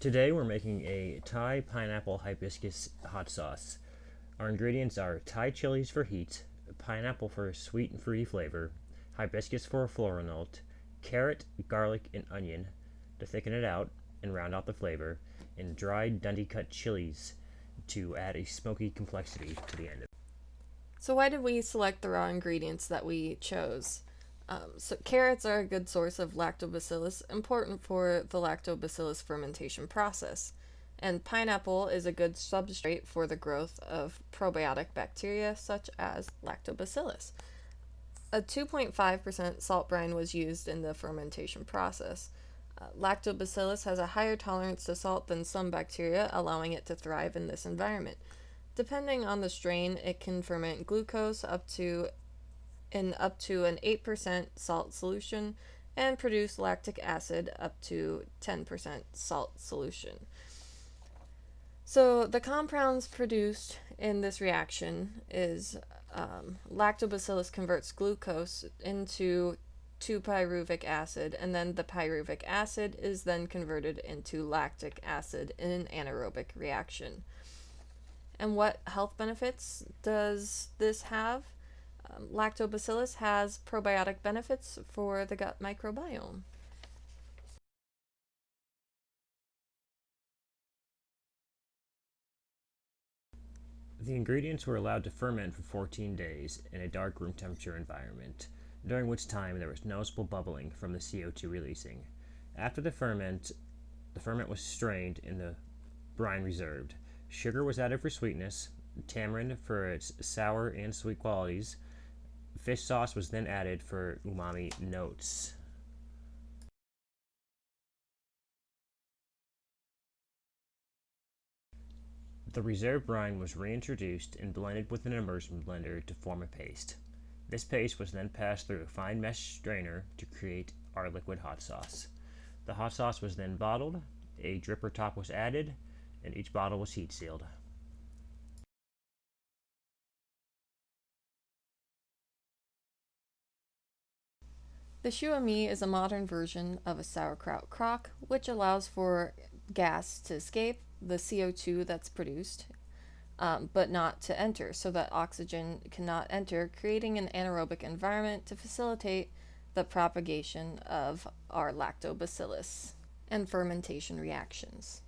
Today we're making a Thai pineapple hibiscus hot sauce. Our ingredients are Thai chilies for heat, pineapple for sweet and fruity flavor, hibiscus for a floral note, carrot, garlic, and onion to thicken it out and round out the flavor, and dried Dundee cut chilies to add a smoky complexity to the end. So why did we select the raw ingredients that we chose? So carrots are a good source of lactobacillus, important for the lactobacillus fermentation process. And pineapple is a good substrate for the growth of probiotic bacteria such as lactobacillus. A 2.5% salt brine was used in the fermentation process. Lactobacillus has a higher tolerance to salt than some bacteria, allowing it to thrive in this environment. Depending on the strain, it can ferment glucose up to an 8% salt solution and produce lactic acid up to 10% salt solution. So the compounds produced in this reaction is lactobacillus converts glucose into 2-pyruvic acid, and then the pyruvic acid is then converted into lactic acid in an anaerobic reaction. And what health benefits does this have? Lactobacillus has probiotic benefits for the gut microbiome. The ingredients were allowed to ferment for 14 days in a dark room temperature environment, during which time there was noticeable bubbling from the CO2 releasing. After the ferment was strained and the brine reserved. Sugar was added for sweetness, tamarind for its sour and sweet qualities. Fish sauce was then added for umami notes. The reserved brine was reintroduced and blended with an immersion blender to form a paste. This paste was then passed through a fine mesh strainer to create our liquid hot sauce. The hot sauce was then bottled, a dripper top was added, and each bottle was heat sealed. The shuami is a modern version of a sauerkraut crock, which allows for gas to escape, the CO2 that's produced, but not to enter, so that oxygen cannot enter, creating an anaerobic environment to facilitate the propagation of our lactobacillus and fermentation reactions.